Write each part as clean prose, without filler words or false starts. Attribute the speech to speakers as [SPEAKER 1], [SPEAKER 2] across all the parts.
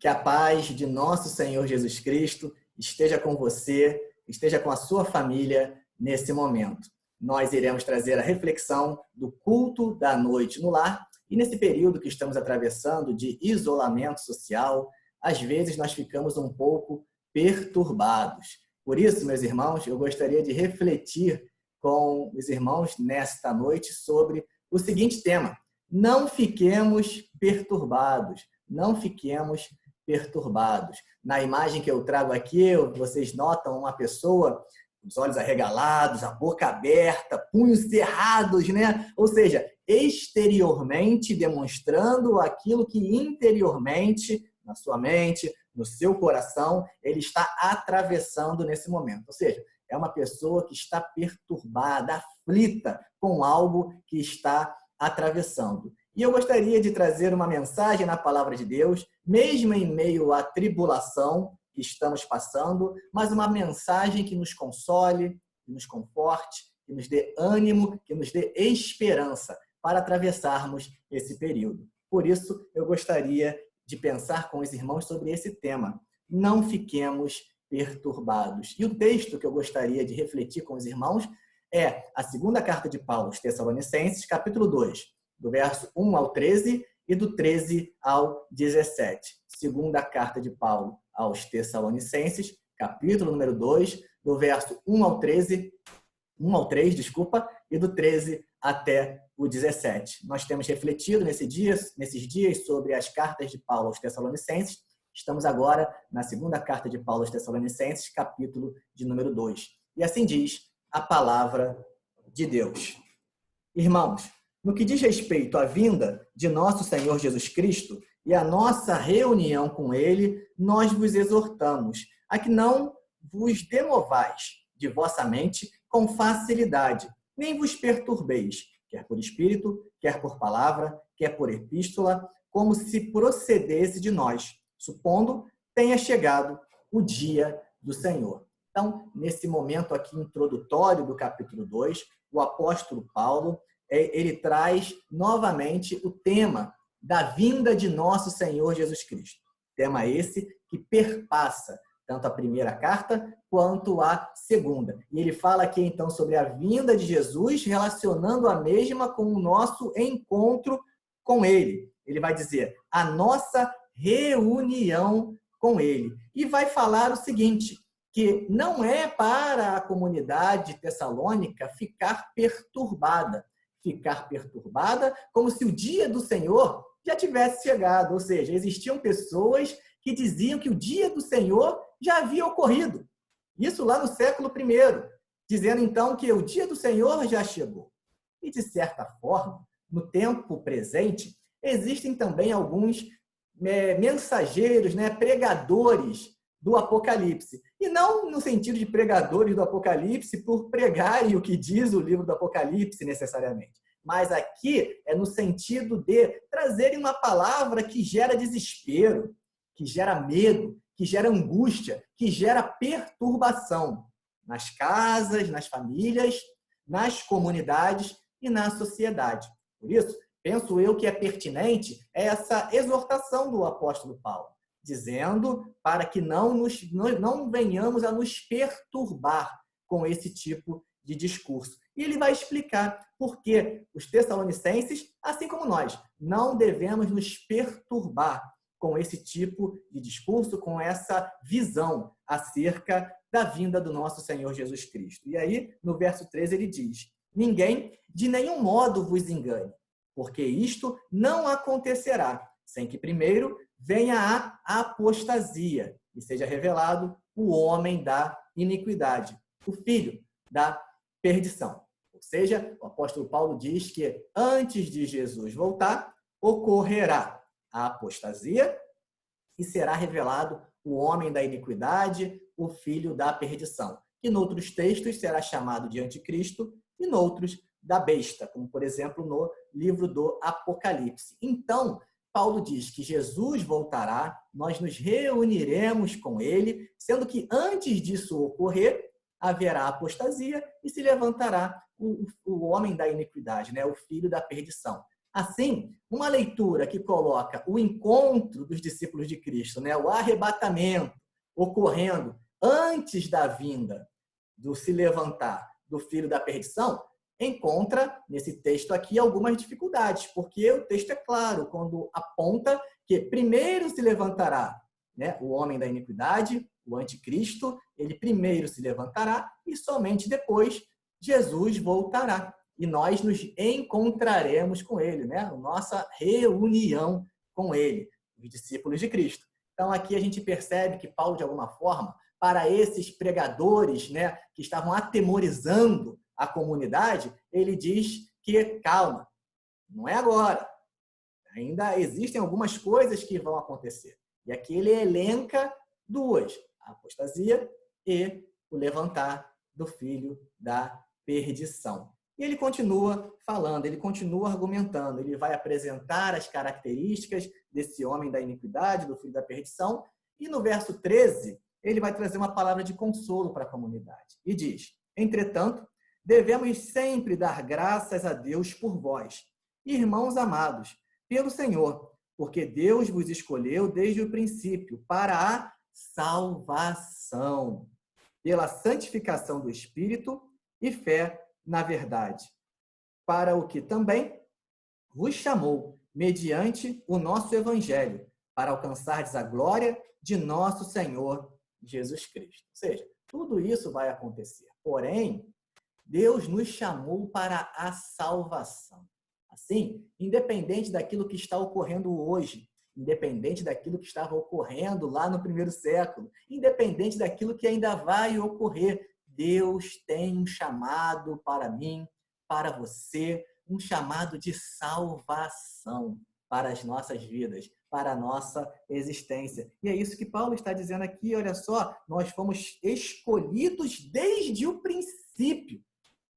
[SPEAKER 1] Que a paz de nosso Senhor Jesus Cristo esteja com você, esteja com a sua família nesse momento. Nós iremos trazer a reflexão do culto da noite no lar e nesse período que estamos atravessando de isolamento social, às vezes nós ficamos um pouco perturbados. Por isso, meus irmãos, eu gostaria de refletir com os irmãos nesta noite sobre o seguinte tema: não fiquemos perturbados, não fiquemos perturbados. Na imagem que eu trago aqui, vocês notam uma pessoa com os olhos arregalados, a boca aberta, punhos cerrados, né? Ou seja, exteriormente demonstrando aquilo que interiormente, na sua mente, no seu coração, ele está atravessando nesse momento. Ou seja, é uma pessoa que está perturbada, aflita com algo que está atravessando. E eu gostaria de trazer uma mensagem na palavra de Deus, mesmo em meio à tribulação que estamos passando, mas uma mensagem que nos console, que nos conforte, que nos dê ânimo, que nos dê esperança para atravessarmos esse período. Por isso, eu gostaria de pensar com os irmãos sobre esse tema. Não fiquemos perturbados. E o texto que eu gostaria de refletir com os irmãos é a segunda carta de Paulo aos Tessalonicenses, capítulo 2, do verso 1 ao 13 e do 13 ao 17. Segunda carta de Paulo aos Tessalonicenses, capítulo número 2, do verso 1 ao 3, e do 13 até o 17. Nós temos refletido nesses dias sobre as cartas de Paulo aos Tessalonicenses. Estamos agora na segunda carta de Paulo aos Tessalonicenses, capítulo de número 2. E assim diz a palavra de Deus. Irmãos, no que diz respeito à vinda de nosso Senhor Jesus Cristo e à nossa reunião com Ele, nós vos exortamos a que não vos demovais de vossa mente com facilidade, nem vos perturbeis, quer por espírito, quer por palavra, quer por epístola, como se procedesse de nós, supondo tenha chegado o dia do Senhor. Então, nesse momento aqui introdutório do capítulo 2, o apóstolo Paulo, ele traz novamente o tema da vinda de nosso Senhor Jesus Cristo. Tema esse que perpassa tanto a primeira carta quanto a segunda. E ele fala aqui então sobre a vinda de Jesus, relacionando a mesma com o nosso encontro com Ele. Ele vai dizer a nossa reunião com Ele. E vai falar o seguinte, que não é para a comunidade tessalônica ficar perturbada como se o dia do Senhor já tivesse chegado. Ou seja, existiam pessoas que diziam que o dia do Senhor já havia ocorrido. Isso lá no século I, dizendo então que o dia do Senhor já chegou. E de certa forma, no tempo presente, existem também alguns mensageiros, pregadores do Apocalipse. E não no sentido de pregadores do Apocalipse por pregarem o que diz o livro do Apocalipse necessariamente. Mas aqui é no sentido de trazerem uma palavra que gera desespero, que gera medo, que gera angústia, que gera perturbação nas casas, nas famílias, nas comunidades e na sociedade. Por isso, penso eu que é pertinente essa exortação do apóstolo Paulo, dizendo para que não venhamos a nos perturbar com esse tipo de discurso. E ele vai explicar por que os tessalonicenses, assim como nós, não devemos nos perturbar com esse tipo de discurso, com essa visão acerca da vinda do nosso Senhor Jesus Cristo. E aí, no verso 13, ele diz: ninguém de nenhum modo vos engane, porque isto não acontecerá, sem que primeiro venha a apostasia e seja revelado o homem da iniquidade, o filho da perdição. Ou seja, o apóstolo Paulo diz que antes de Jesus voltar, ocorrerá a apostasia e será revelado o homem da iniquidade, o filho da perdição, que noutros textos será chamado de anticristo e noutros da besta, como por exemplo no livro do Apocalipse. Então, Paulo diz que Jesus voltará, nós nos reuniremos com ele, sendo que antes disso ocorrer, haverá apostasia e se levantará o homem da iniquidade, o filho da perdição. Assim, uma leitura que coloca o encontro dos discípulos de Cristo, né, o arrebatamento ocorrendo antes da vinda do se levantar do filho da perdição, encontra nesse texto aqui algumas dificuldades, porque o texto é claro quando aponta que primeiro se levantará, né, o homem da iniquidade, o anticristo, ele primeiro se levantará e somente depois Jesus voltará. E nós nos encontraremos com ele, né? Nossa reunião com ele, os discípulos de Cristo. Então aqui a gente percebe que Paulo, de alguma forma, para esses pregadores, né, que estavam atemorizando a comunidade, ele diz que calma, não é agora. Ainda existem algumas coisas que vão acontecer. E aqui ele elenca duas: a apostasia e o levantar do filho da perdição. E ele continua falando, ele continua argumentando, ele vai apresentar as características desse homem da iniquidade, do filho da perdição, e no verso 13, ele vai trazer uma palavra de consolo para a comunidade. E diz: entretanto, devemos sempre dar graças a Deus por vós, irmãos amados, pelo Senhor, porque Deus vos escolheu desde o princípio para a salvação, pela santificação do Espírito e fé na verdade, para o que também vos chamou, mediante o nosso Evangelho, para alcançardes a glória de nosso Senhor Jesus Cristo. Ou seja, tudo isso vai acontecer. Porém, Deus nos chamou para a salvação. Assim, independente daquilo que está ocorrendo hoje, independente daquilo que estava ocorrendo lá no primeiro século, independente daquilo que ainda vai ocorrer, Deus tem um chamado para mim, para você, um chamado de salvação para as nossas vidas, para a nossa existência. E é isso que Paulo está dizendo aqui, olha só, nós fomos escolhidos desde o princípio.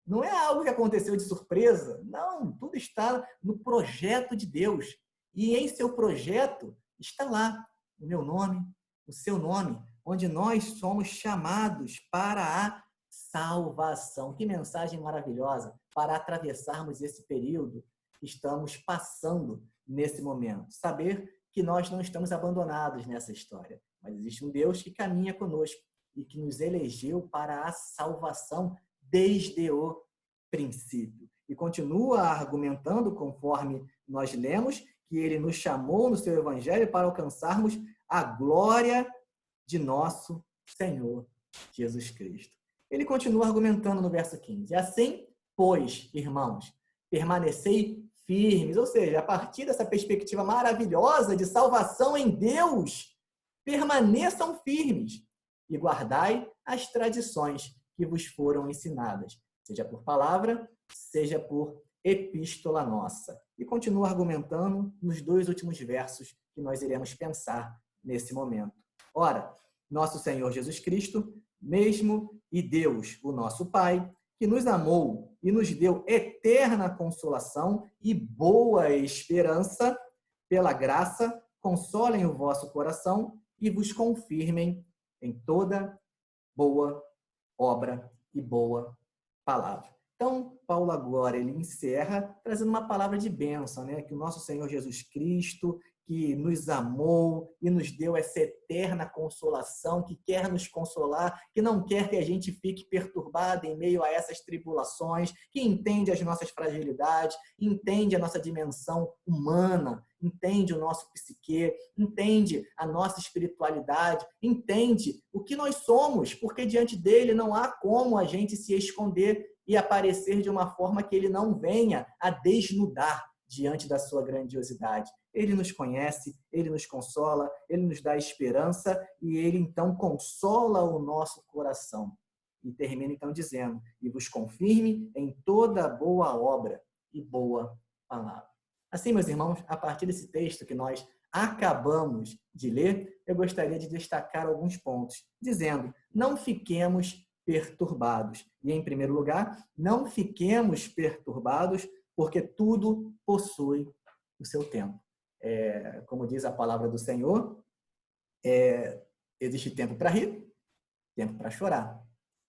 [SPEAKER 1] Não é algo que aconteceu de surpresa, não, tudo está no projeto de Deus. E em seu projeto está lá o meu nome, o seu nome, onde nós somos chamados para a salvação. Que mensagem maravilhosa para atravessarmos esse período que estamos passando nesse momento. Saber que nós não estamos abandonados nessa história, mas existe um Deus que caminha conosco e que nos elegeu para a salvação desde o princípio. E continua argumentando, conforme nós lemos, que ele nos chamou no seu evangelho para alcançarmos a glória de nosso Senhor Jesus Cristo. Ele continua argumentando no verso 15. Assim, pois, irmãos, permanecei firmes, ou seja, a partir dessa perspectiva maravilhosa de salvação em Deus, permaneçam firmes e guardai as tradições que vos foram ensinadas, seja por palavra, seja por epístola nossa. E continua argumentando nos dois últimos versos que nós iremos pensar nesse momento. Ora, nosso Senhor Jesus Cristo, mesmo e Deus, o nosso Pai, que nos amou e nos deu eterna consolação e boa esperança, pela graça, consolem o vosso coração e vos confirmem em toda boa obra e boa palavra. Então, Paulo agora ele encerra trazendo uma palavra de bênção, né? Que o nosso Senhor Jesus Cristo, que nos amou e nos deu essa eterna consolação, que quer nos consolar, que não quer que a gente fique perturbado em meio a essas tribulações, que entende as nossas fragilidades, entende a nossa dimensão humana, entende o nosso psique, entende a nossa espiritualidade, entende o que nós somos, porque diante dele não há como a gente se esconder e aparecer de uma forma que ele não venha a desnudar diante da sua grandiosidade. Ele nos conhece, ele nos consola, ele nos dá esperança e ele então consola o nosso coração. E termina então dizendo: e vos confirme em toda boa obra e boa palavra. Assim, meus irmãos, a partir desse texto que nós acabamos de ler, eu gostaria de destacar alguns pontos, dizendo: não fiquemos perturbados. E, em primeiro lugar, não fiquemos perturbados, porque tudo possui o seu tempo. Como diz a palavra do Senhor, existe tempo para rir, tempo para chorar,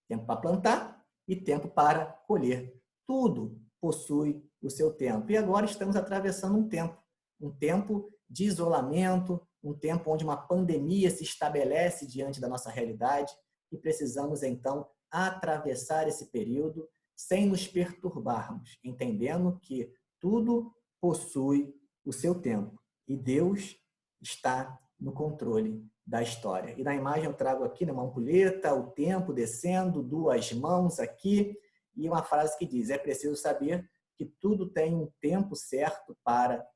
[SPEAKER 1] tempo para plantar e tempo para colher. Tudo possui o seu tempo. E agora estamos atravessando um tempo de isolamento, um tempo onde uma pandemia se estabelece diante da nossa realidade e precisamos, então, atravessar esse período sem nos perturbarmos, entendendo que tudo possui o seu tempo e Deus está no controle da história. E na imagem eu trago aqui numa ampulheta o tempo descendo, duas mãos aqui e uma frase que diz: é preciso saber que tudo tem um tempo certo para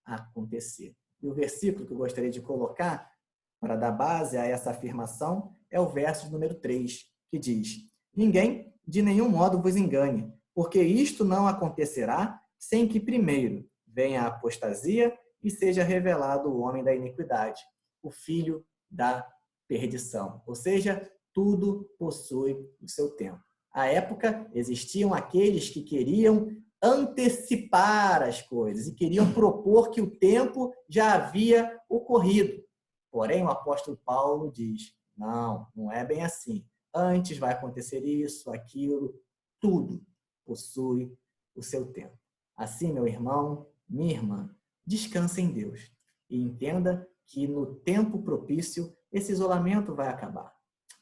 [SPEAKER 1] acontecer. E o versículo que eu gostaria de colocar para dar base a essa afirmação é o verso número 3, que diz: ninguém de nenhum modo vos engane, porque isto não acontecerá sem que primeiro venha a apostasia e seja revelado o homem da iniquidade, o filho da perdição. Ou seja, tudo possui o seu tempo. À época, existiam aqueles que queriam antecipar as coisas e queriam propor que o tempo já havia ocorrido. Porém, o apóstolo Paulo diz: não, não é bem assim. Antes vai acontecer isso, aquilo, tudo possui o seu tempo. Assim, meu irmão, minha irmã, descanse em Deus e entenda que no tempo propício esse isolamento vai acabar.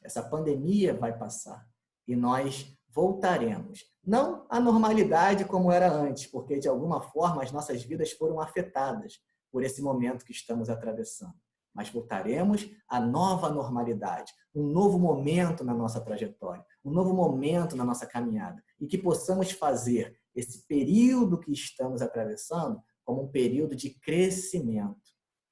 [SPEAKER 1] Essa pandemia vai passar e nós voltaremos. Não à normalidade como era antes, porque de alguma forma as nossas vidas foram afetadas por esse momento que estamos atravessando. Mas voltaremos à nova normalidade, um novo momento na nossa trajetória, um novo momento na nossa caminhada. E que possamos fazer esse período que estamos atravessando como um período de crescimento.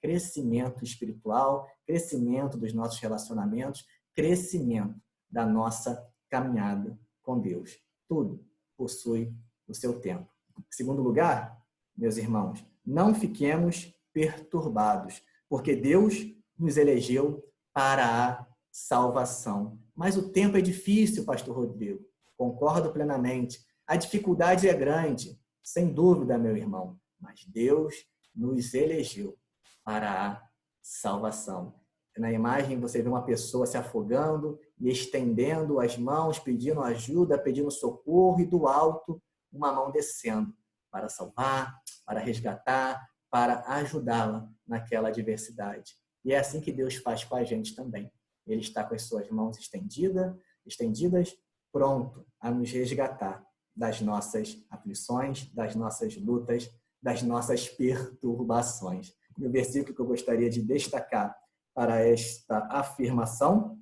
[SPEAKER 1] Crescimento espiritual, crescimento dos nossos relacionamentos, crescimento da nossa caminhada com Deus. Tudo possui o seu tempo. Em segundo lugar, meus irmãos, não fiquemos perturbados, porque Deus nos elegeu para a salvação. Mas o tempo é difícil, pastor Rodrigo. Concordo plenamente. A dificuldade é grande, sem dúvida, meu irmão. Mas Deus nos elegeu para a salvação. Na imagem você vê uma pessoa se afogando e estendendo as mãos, pedindo ajuda, pedindo socorro, e do alto uma mão descendo para salvar, para resgatar, para ajudá-la naquela adversidade. E é assim que Deus faz com a gente também. Ele está com as suas mãos estendidas, pronto a nos resgatar das nossas aflições, das nossas lutas, das nossas perturbações. E o versículo que eu gostaria de destacar para esta afirmação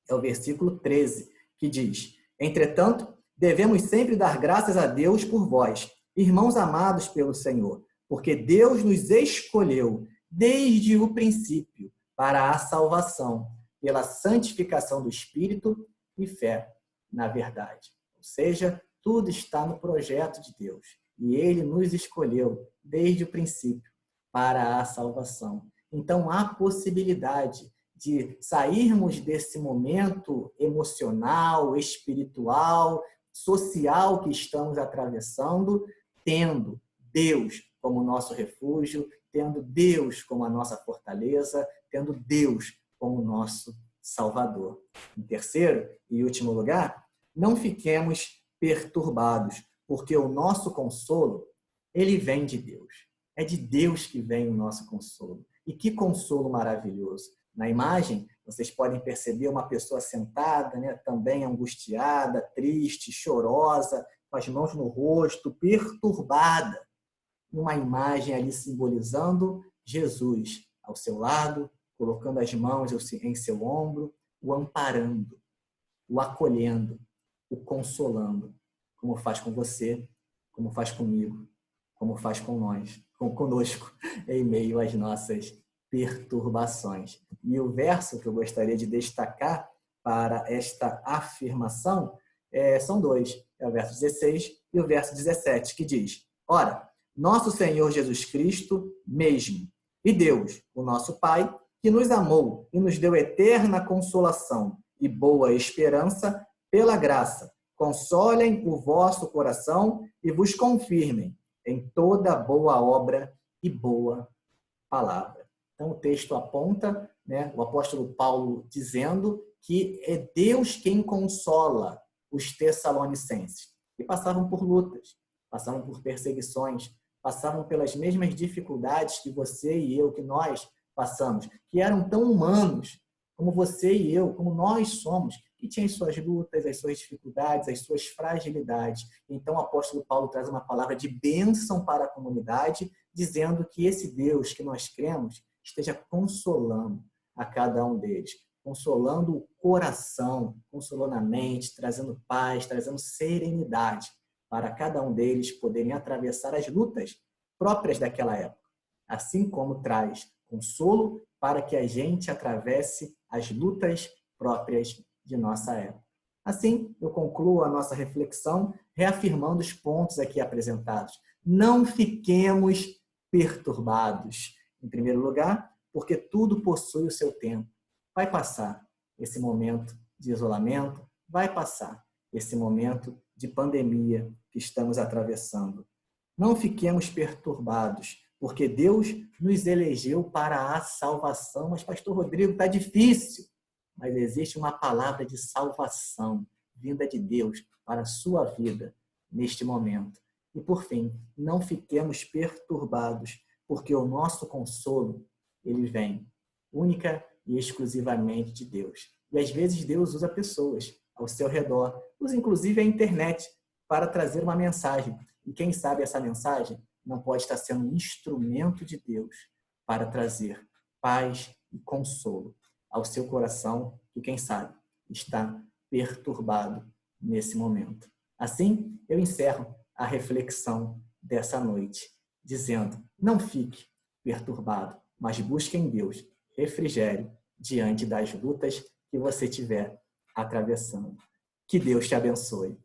[SPEAKER 1] é o versículo 13, que diz: entretanto, devemos sempre dar graças a Deus por vós, irmãos amados pelo Senhor, porque Deus nos escolheu desde o princípio para a salvação, pela santificação do Espírito e fé na verdade. Ou seja, tudo está no projeto de Deus e Ele nos escolheu desde o princípio para a salvação. Então, há possibilidade de sairmos desse momento emocional, espiritual, social que estamos atravessando, tendo Deus como nosso refúgio, tendo Deus como a nossa fortaleza, tendo Deus como nosso Salvador. Em terceiro e último lugar, não fiquemos perturbados, porque o nosso consolo, ele vem de Deus. É de Deus que vem o nosso consolo. E que consolo maravilhoso. Na imagem, vocês podem perceber uma pessoa sentada, né, também angustiada, triste, chorosa, com as mãos no rosto, perturbada. Uma imagem ali simbolizando Jesus ao seu lado, colocando as mãos em seu ombro, o amparando, o acolhendo, o consolando, como faz com você, como faz comigo, como faz conosco, em meio às nossas perturbações. E o verso que eu gostaria de destacar para esta afirmação são dois, é o verso 16 e o verso 17, que diz: ora, nosso Senhor Jesus Cristo mesmo, e Deus, o nosso Pai, que nos amou e nos deu eterna consolação e boa esperança pela graça, consolem o vosso coração e vos confirmem em toda boa obra e boa palavra. Então, o texto aponta, né, o apóstolo Paulo dizendo que é Deus quem consola os tessalonicenses, que passavam por lutas, passavam por perseguições, passavam pelas mesmas dificuldades que você e eu, que nós passamos, que eram tão humanos como você e eu, como nós somos, que tinham as suas lutas, as suas dificuldades, as suas fragilidades. Então, o apóstolo Paulo traz uma palavra de bênção para a comunidade, dizendo que esse Deus que nós cremos esteja consolando a cada um deles, consolando o coração, consolando a mente, trazendo paz, trazendo serenidade para cada um deles poderem atravessar as lutas próprias daquela época, assim como traz consolo para que a gente atravesse as lutas próprias de nossa época. Assim, eu concluo a nossa reflexão reafirmando os pontos aqui apresentados. Não fiquemos perturbados. Em primeiro lugar, porque tudo possui o seu tempo. Vai passar esse momento de isolamento, vai passar esse momento de pandemia que estamos atravessando. Não fiquemos perturbados, porque Deus nos elegeu para a salvação. Mas, pastor Rodrigo, está difícil. Mas existe uma palavra de salvação vinda de Deus para a sua vida neste momento. E, por fim, não fiquemos perturbados, porque o nosso consolo, ele vem única e exclusivamente de Deus. E, às vezes, Deus usa pessoas ao seu redor, usa inclusive a internet para trazer uma mensagem. E quem sabe essa mensagem não pode estar sendo um instrumento de Deus para trazer paz e consolo ao seu coração, que quem sabe está perturbado nesse momento. Assim, eu encerro a reflexão dessa noite, dizendo: não fique perturbado, mas busque em Deus refrigério diante das lutas que você estiver atravessando. Que Deus te abençoe.